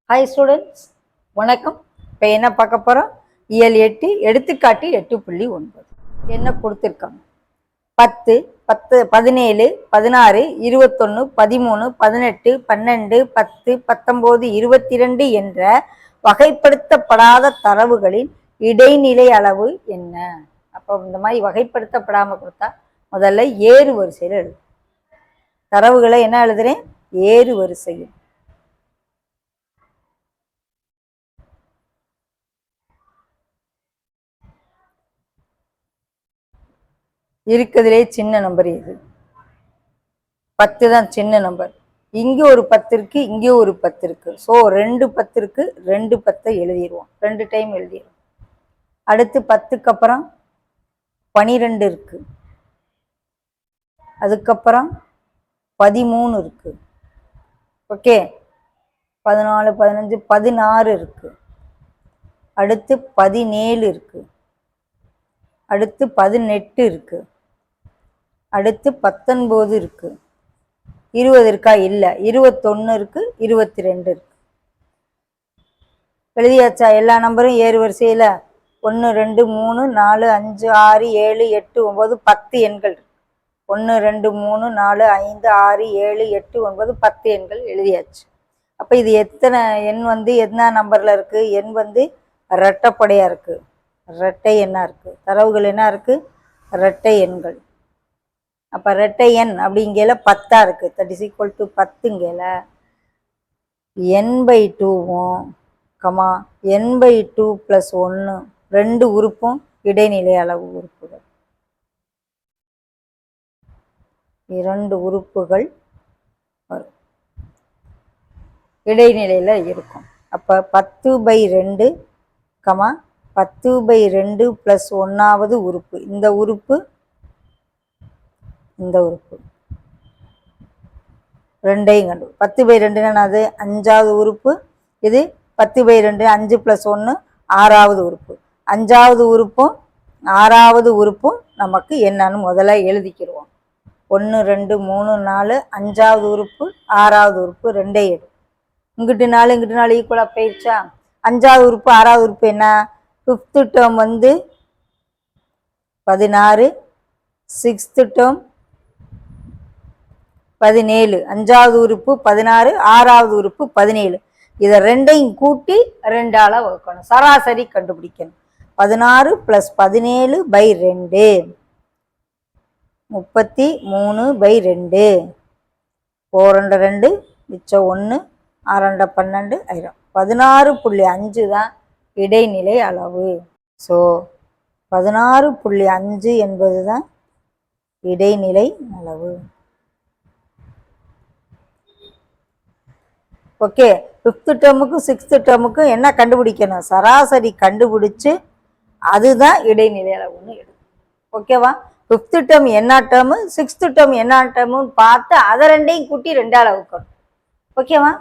Hi students, வணக்கம். இப்போ என்ன பார்க்க போகிறோம்? இயல் 8 எடுத்துக்காட்டு 8.9 என்ன கொடுத்துருக்காங்க? 10, 10, 17, 16, 21, 13, 18, 12, 10, 19, 22 என்ற வகைப்படுத்தப்படாத தரவுகளின் இடைநிலை அளவு என்ன? அப்போ இந்த மாதிரி வகைப்படுத்தப்படாமல் கொடுத்தா முதல்ல ஏறு வரிசையில் எழுது. தரவுகளை என்ன எழுதுறேன்? ஏறு வரிசையில். இருக்கிறதுலே சின்ன நம்பர் இது 10 தான் சின்ன நம்பர். இங்கே ஒரு 10 இருக்கு, இங்கே ஒரு 10 இருக்கு. ஸோ 2 10 இருக்கு, 2 10 எழுதிடுவோம், 2 டைம் எழுதிடுவோம். அடுத்து 10க்கு அப்புறம் 12 இருக்கு, அதுக்கப்புறம் 13 இருக்கு. ஓகே, 14, 15, 16 இருக்கு. அடுத்து 17 இருக்கு. அடுத்து 18 இருக்கு. அடுத்து 19 இருக்கு. 20 இருக்கா? இல்லை. 21 இருக்கு, 22 இருக்கு. எழுதியாச்சா? எல்லா நம்பரும் ஏறு வரிசையில் 1 2 3 4 5 6 7 8 9 10 எண்கள் இருக்கு. 1 2 3 4 5 6 7 8 9 10 எண்கள் எழுதியாச்சு. அப்போ இது எத்தனை எண் என்ன நம்பரில் இருக்குது? எண் இரட்டைப்படையாக இருக்குது, இரட்டை எண்ணா இருக்குது. தரவுகள் என்ன இருக்குது? இரட்டை எண்கள். அப்போ இரட்டை எண் அப்படிங்கல 10 இருக்குது. தட் இஸ் ஈக்குவல் டு 10ங்கல n/2வும் n/2 + 1 2 உறுப்பும் இடைநிலை அளவு உறுப்புகள். 2 உறுப்புகள் வரும், இடைநிலையில் இருக்கும். அப்போ 10/2, 10/2 + 1வது உறுப்பு, இந்த உறுப்பு இந்த உறுப்பு ரெண்டையும் கண்டு 10/2 அது 5வது உறுப்பு. இது 10/2 5 + 1 6வது உறுப்பு. 5வது உறுப்பும் 6வது உறுப்பும் நமக்கு என்னன்னு முதல்ல எழுதிக்கிடுவோம். 1 2 3 4 5வது உறுப்பு 6வது உறுப்பு 2 எடு. இங்கிட்டு 4 இங்கிட்டு 4 ஈக்குவலாக போயிடுச்சா? 5வது உறுப்பு 6வது உறுப்பு என்ன? 5th term 16, 6th term 17. 5வது உறுப்பு 16, 6வது உறுப்பு 17. இதை ரெண்டையும் கூட்டி 2ஆல் வகுக்கணும், சராசரி கண்டுபிடிக்கணும். 16 + 17/2 33/2. 4 2 மிச்சம் 1, 6 12 ஆயிரம். 16.5 தான் இடைநிலை அளவு. ஸோ 16.5 என்பது தான் இடைநிலை அளவு. ஓகே, 5th டேர்முக்கும் 6th டேர்முக்கும் என்ன கண்டுபிடிக்கணும்? சராசரி கண்டுபிடிச்சு அதுதான் இடைநிலை அளவுன்னு எடுக்கும். ஓகேவா? 5th டேர்ம் என்ன டேர்மு, 6th டேர்ம் என்ன டேர்முன்னு பார்த்து அதை ரெண்டையும் கூட்டி 2ஆல் வகுக்கணும். ஓகேவா?